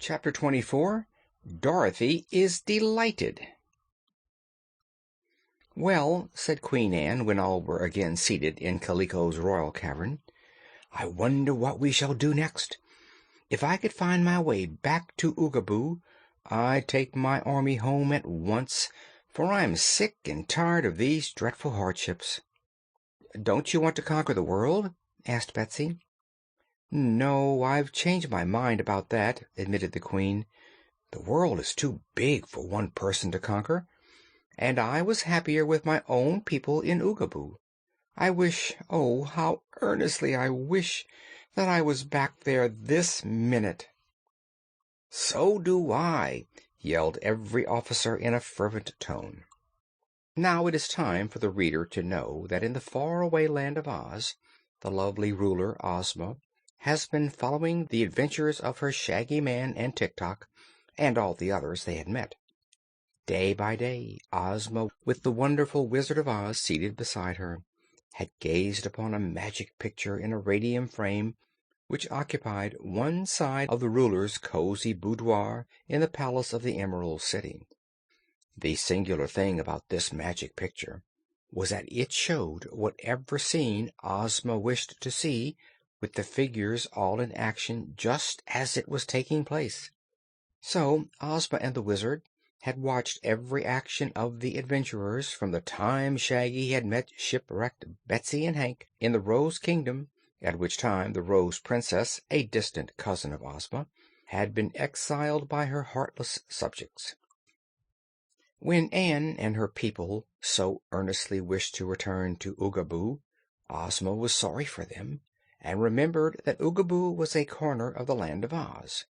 Chapter 24. Dorothy is Delighted. "Well," said Queen Anne, when all were again seated in Kaliko's royal cavern, "I wonder what we shall do next. If I could find my way back to Oogaboo, I'd take my army home at once, for I am sick and tired of these dreadful hardships." "Don't you want to conquer the world?" asked Betsy. "No, I've changed my mind about that," admitted the Queen. "The world is too big for one person to conquer, and I was happier with my own people in Oogaboo. I wish, oh, how earnestly I wish, that I was back there this minute." "So do I!" yelled every officer in a fervent tone. Now it is time for the reader to know that in the far-away land of Oz, the lovely ruler Ozma has been following the adventures of her Shaggy Man and Tik-Tok, and all the others they had met. Day by day, Ozma, with the wonderful Wizard of Oz seated beside her, had gazed upon a magic picture in a radium frame which occupied one side of the ruler's cozy boudoir in the palace of the Emerald City. The singular thing about this magic picture was that it showed whatever scene Ozma wished to see, with the figures all in action just as it was taking place. So Ozma and the Wizard had watched every action of the adventurers from the time Shaggy had met shipwrecked Betsy and Hank in the Rose Kingdom, at which time the Rose Princess, a distant cousin of Ozma, had been exiled by her heartless subjects. When Anne and her people so earnestly wished to return to Oogaboo, Ozma was sorry for them, and remembered that Oogaboo was a corner of the land of Oz.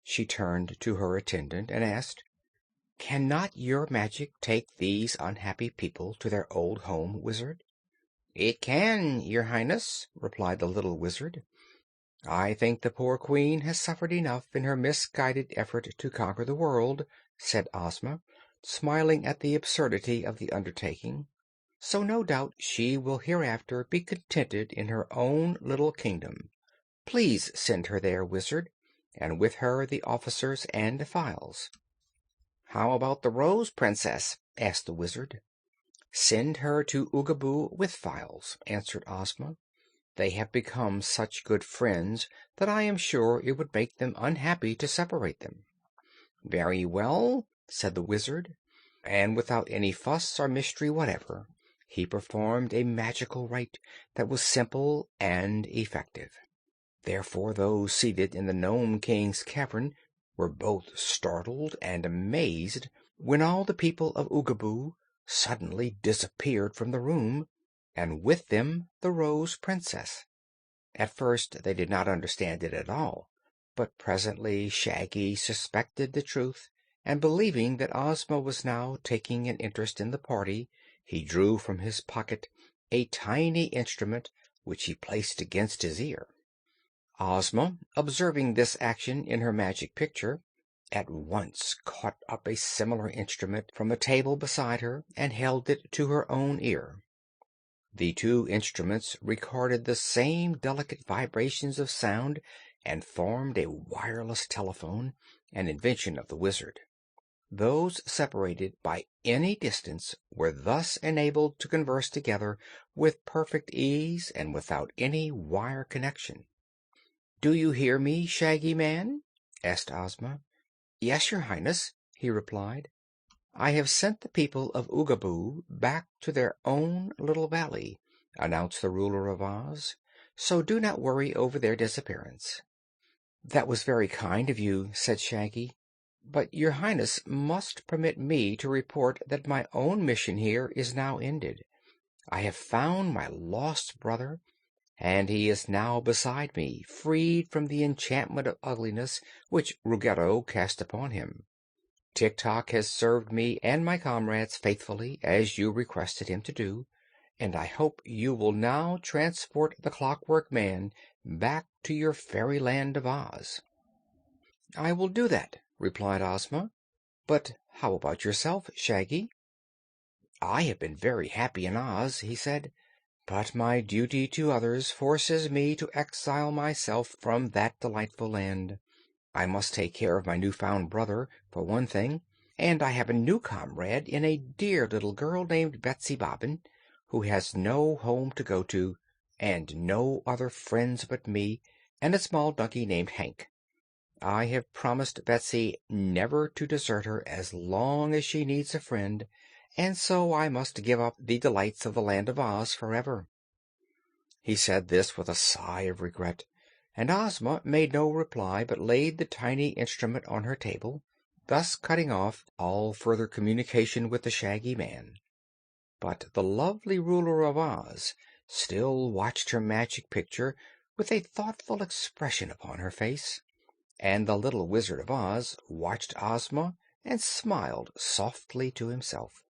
She turned to her attendant and asked, "Cannot your magic take these unhappy people to their old home, Wizard?" "It can, your Highness," replied the little Wizard. "I think the poor Queen has suffered enough in her misguided effort to conquer the world," said Ozma, smiling at the absurdity of the undertaking. "So no doubt she will hereafter be contented in her own little kingdom. Please send her there, Wizard, and with her the officers and files." "How about the Rose Princess?" asked the Wizard. "Send her to Oogaboo with Files," answered Ozma. "They have become such good friends that I am sure it would make them unhappy to separate them." "Very well," said the Wizard, and without any fuss or mystery whatever, he performed a magical rite that was simple and effective. Therefore those seated in the Nome King's cavern were both startled and amazed when all the people of Oogaboo suddenly disappeared from the room, and with them the Rose Princess. At first they did not understand it at all, but presently Shaggy suspected the truth, and believing that Ozma was now taking an interest in the party, he drew from his pocket a tiny instrument which he placed against his ear. Ozma, observing this action in her magic picture, at once caught up a similar instrument from a table beside her and held it to her own ear. The two instruments recorded the same delicate vibrations of sound and formed a wireless telephone, an invention of the Wizard. Those separated by any distance were thus enabled to converse together with perfect ease and without any wire connection. "Do you hear me, Shaggy Man?" asked Ozma. "Yes, your Highness," he replied. "I have sent the people of Oogaboo back to their own little valley," announced the ruler of Oz, "so do not worry over their disappearance." "That was very kind of you," said Shaggy, "but your Highness must permit me to report that my own mission here is now ended. I have found my lost brother, and he is now beside me, freed from the enchantment of ugliness which Ruggedo cast upon him. Tik-Tok has served me and my comrades faithfully, as you requested him to do, and I hope you will now transport the Clockwork Man back to your fairyland of Oz." "I will do that," replied Ozma. "But how about yourself, Shaggy?" "I have been very happy in Oz," he said, "but my duty to others forces me to exile myself from that delightful land. I must take care of my new-found brother, for one thing, and I have a new comrade in a dear little girl named Betsy Bobbin, who has no home to go to, and no other friends but me and a small donkey named Hank. I have promised Betsy never to desert her as long as she needs a friend, and so I must give up the delights of the Land of Oz forever." He said this with a sigh of regret, and Ozma made no reply, but laid the tiny instrument on her table, thus cutting off all further communication with the Shaggy Man. But the lovely ruler of Oz still watched her magic picture with a thoughtful expression upon her face, and the little Wizard of Oz watched Ozma and smiled softly to himself.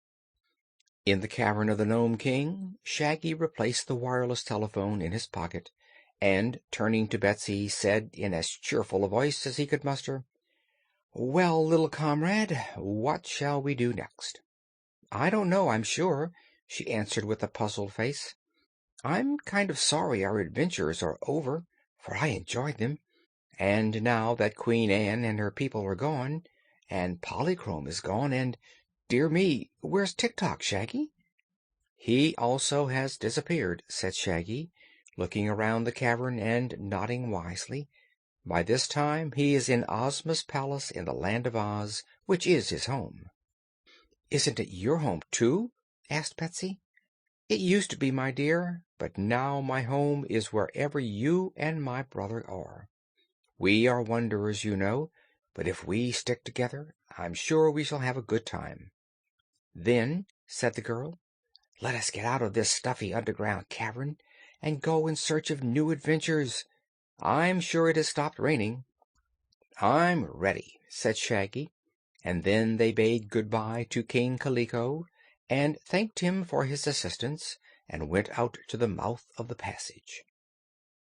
In the cavern of the Nome King, Shaggy replaced the wireless telephone in his pocket, and, turning to Betsy, said in as cheerful a voice as he could muster, "Well, little comrade, what shall we do next?" "I don't know, I'm sure," she answered with a puzzled face. "I'm kind of sorry our adventures are over, for I enjoyed them. And now that Queen Ann and her people are gone, and Polychrome is gone, and, dear me, where's Tik-Tok, Shaggy?" "He also has disappeared," said Shaggy, looking around the cavern and nodding wisely. "By this time he is in Ozma's palace in the Land of Oz, which is his home." "Isn't it your home, too?" asked Betsy. "It used to be, my dear, but now my home is wherever you and my brother are. We are wanderers, you know, but if we stick together, I'm sure we shall have a good time." "Then," said the girl, "let us get out of this stuffy underground cavern and go in search of new adventures. I'm sure it has stopped raining." "I'm ready," said Shaggy, and then they bade good-bye to King Kaliko and thanked him for his assistance, and went out to the mouth of the passage.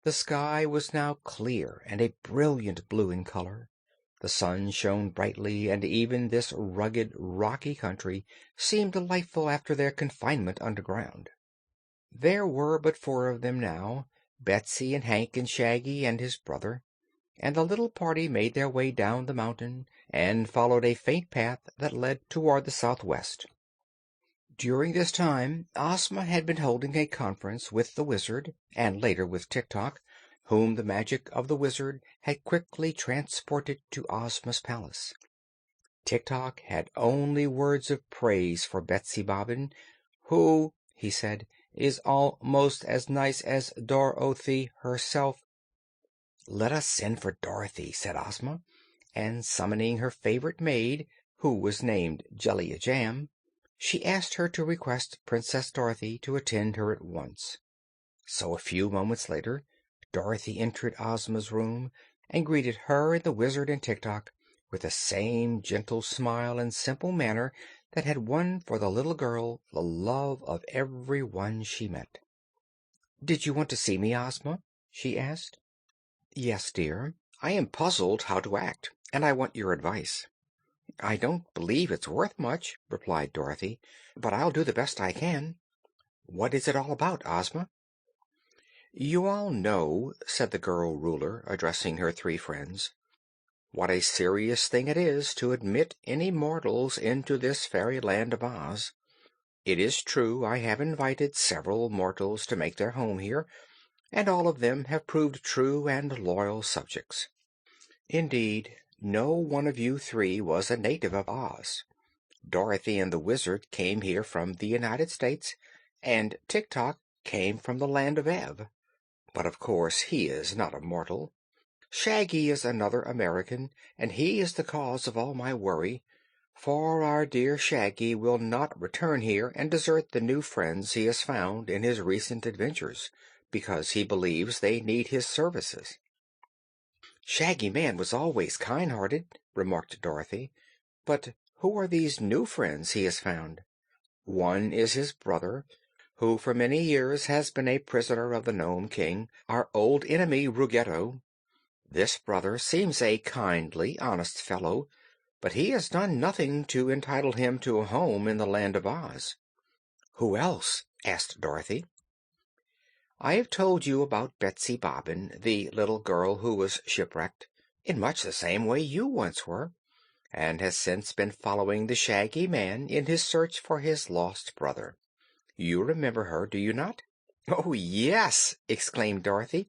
The sky was now clear and a brilliant blue in color. The sun shone brightly, and even this rugged, rocky country seemed delightful after their confinement underground. There were but four of them now, Betsy and Hank and Shaggy and his brother, and the little party made their way down the mountain and followed a faint path that led toward the southwest. During this time Ozma had been holding a conference with the Wizard, and later with Tik-Tok, whom the magic of the Wizard had quickly transported to Ozma's palace. Tik-Tok had only words of praise for Betsy Bobbin, who, he said, is almost as nice as Dorothy herself. "Let us send for Dorothy," said Ozma, and summoning her favorite maid, who was named Jellia-Jam, she asked her to request Princess Dorothy to attend her at once. So a few moments later Dorothy entered Ozma's room and greeted her and the Wizard and Tik-Tok with the same gentle smile and simple manner that had won for the little girl the love of every one she met. "Did you want to see me, Ozma?" she asked. "Yes, dear. I am puzzled how to act, and I want your advice." "I don't believe it's worth much," replied Dorothy, "but I'll do the best I can. What is it all about, Ozma?" "You all know," said the girl Ruler, addressing her three friends, "what a serious thing it is to admit any mortals into this fairyland of Oz. It is true I have invited several mortals to make their home here, and all of them have proved true and loyal subjects. Indeed, no one of you three was a native of Oz. Dorothy and the Wizard came here from the United States, and Tik-Tok came from the land of Ev. But of course he is not a mortal. Shaggy is another American, and he is the cause of all my worry, for our dear Shaggy will not return here and desert the new friends he has found in his recent adventures, because he believes they need his services." "Shaggy Man was always kind-hearted," remarked Dorothy. "But who are these new friends he has found?" "One is his brother, who for many years has been a prisoner of the Nome King, our old enemy Ruggedo. This brother seems a kindly, honest fellow, but he has done nothing to entitle him to a home in the Land of Oz." "Who else?" asked Dorothy. "I have told you about Betsy Bobbin, the little girl who was shipwrecked. in much the same way you once were, and has since been following the Shaggy Man in his search for his lost brother. You remember her, do you not?" "Oh, yes!" exclaimed Dorothy.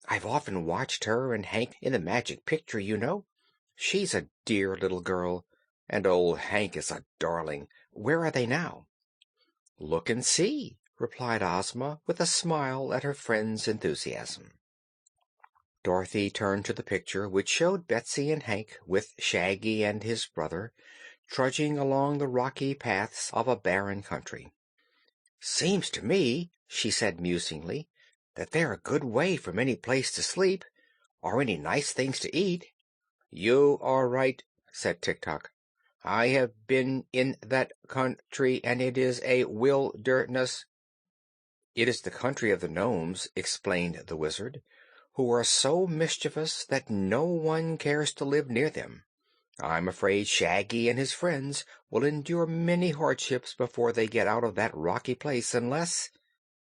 "I've often watched her and Hank in the Magic Picture, you know. She's a dear little girl, and old Hank is a darling. Where are they now?" "Look and see," replied Ozma, with a smile at her friend's enthusiasm. Dorothy turned to the picture, which showed Betsy and Hank, with Shaggy and his brother, trudging along the rocky paths of a barren country. "Seems to me," she said musingly, "that they're a good way from any place to sleep, or any nice things to eat." "You are right," said Tik-Tok. "I have been in that country, and it is a wilderness." "It is the country of the Nomes," explained the Wizard, "who are so mischievous that no one cares to live near them. I'm afraid Shaggy and his friends will endure many hardships before they get out of that rocky place, unless—"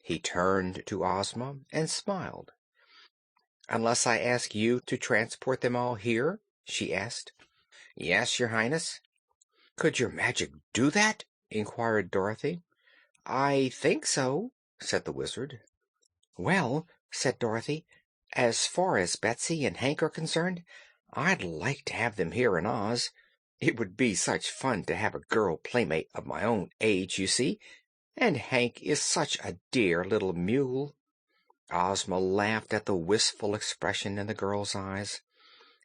He turned to Ozma and smiled. "Unless I ask you to transport them all here?" she asked. "Yes, your Highness." "Could your magic do that?" inquired Dorothy. "I think so," said the Wizard. "Well," said Dorothy, "as far as Betsy and Hank are concerned, I'd like to have them here in Oz. It would be such fun to have a girl playmate of my own age, you see, and Hank is such a dear little mule." Ozma laughed at the wistful expression in the girl's eyes,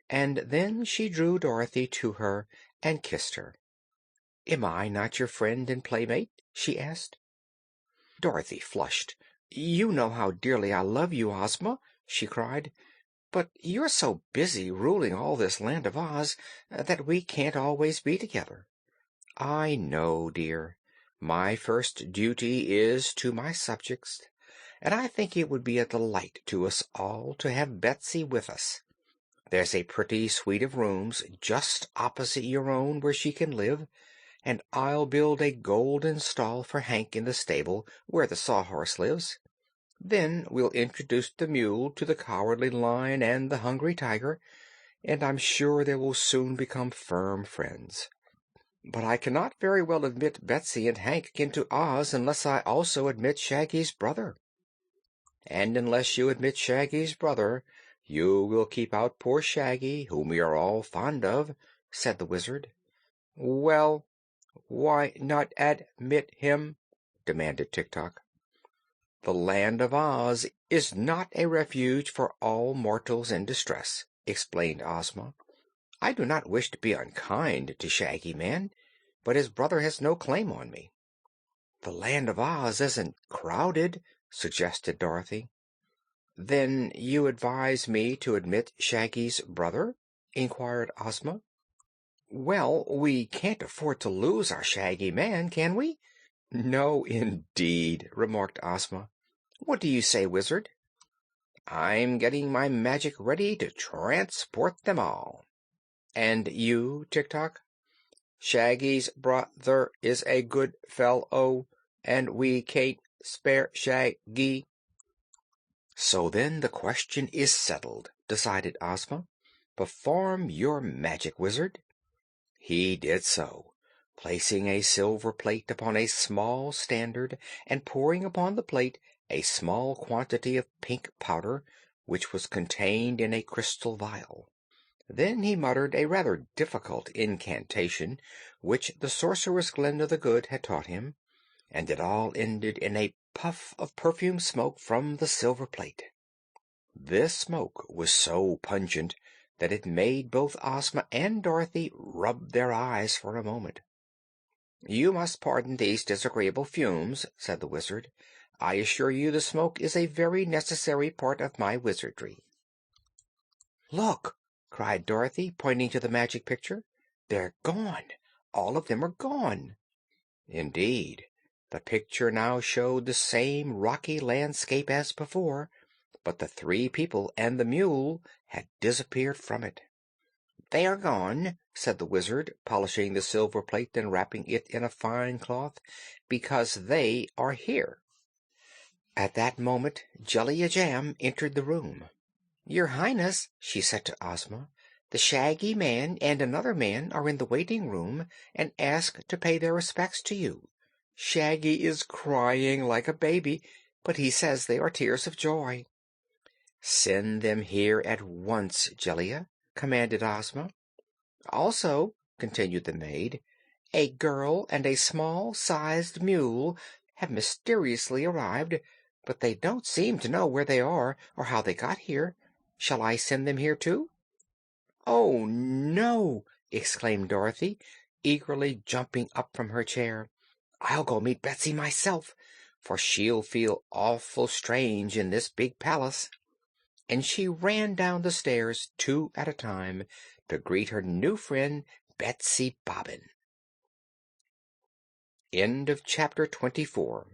and then she drew Dorothy to her and kissed her. "Am I not your friend and playmate?" she asked. Dorothy flushed. "You know how dearly I love you, Ozma," she cried, "but you're so busy ruling all this Land of Oz that we can't always be together." "I know, dear. My first duty is to my subjects, and I think it would be a delight to us all to have Betsy with us. There's a pretty suite of rooms just opposite your own where she can live, and I'll build a golden stall for Hank in the stable where the Sawhorse lives. Then we'll introduce the mule to the Cowardly Lion and the Hungry Tiger, and I'm sure they will soon become firm friends. But I cannot very well admit Betsy and Hank into Oz unless I also admit Shaggy's brother." "And unless you admit Shaggy's brother, you will keep out poor Shaggy, whom we are all fond of," said the Wizard. "Well, why not admit him?" demanded Tik-Tok. "The Land of Oz is not a refuge for all mortals in distress," explained Ozma. "I do not wish to be unkind to Shaggy Man, but his brother has no claim on me." "The Land of Oz isn't crowded," suggested Dorothy. "Then you advise me to admit Shaggy's brother?" inquired Ozma. "Well, we can't afford to lose our Shaggy Man, can we?" "No, indeed," remarked Ozma. "What do you say, Wizard?" "I'm getting my magic ready to transport them all." "And you, Tik-Tok?" "Shaggy's brother is a good fellow, and we can't spare Shaggy." "So then the question is settled," decided Ozma. "Perform your magic, Wizard." He did so, placing a silver plate upon a small standard and pouring upon the plate a small quantity of pink powder, which was contained in a crystal vial. Then he muttered a rather difficult incantation which the sorceress Glinda the Good had taught him, and it all ended in a puff of perfumed smoke from the silver plate. This smoke was so pungent that it made both Ozma and Dorothy rub their eyes for a moment. "You must pardon these disagreeable fumes," said the Wizard. "I assure you the smoke is a very necessary part of my wizardry." "Look!" cried Dorothy, pointing to the magic picture. "They're gone! All of them are gone!" Indeed, the picture now showed the same rocky landscape as before, but the three people and the mule had disappeared from it. "They are gone," said the Wizard, polishing the silver plate and wrapping it in a fine cloth, "because they are here." At that moment Jellia Jamb entered the room. "Your Highness," she said to Ozma, The Shaggy Man and another man are in the waiting room and ask to pay their respects to you. Shaggy is crying like a baby, but he says they are tears of joy." "Send them here at once, Jellia," commanded Ozma. "Also," continued the maid, "a girl and a small-sized mule have mysteriously arrived, but they don't seem to know where they are or how they got here. Shall I send them here too?" "Oh, no!" exclaimed Dorothy, eagerly jumping up from her chair. "I'll go meet Betsy myself, for she'll feel awful strange in this big palace." And she ran down the stairs two at a time to greet her new friend, Betsy Bobbin. Chapter 24.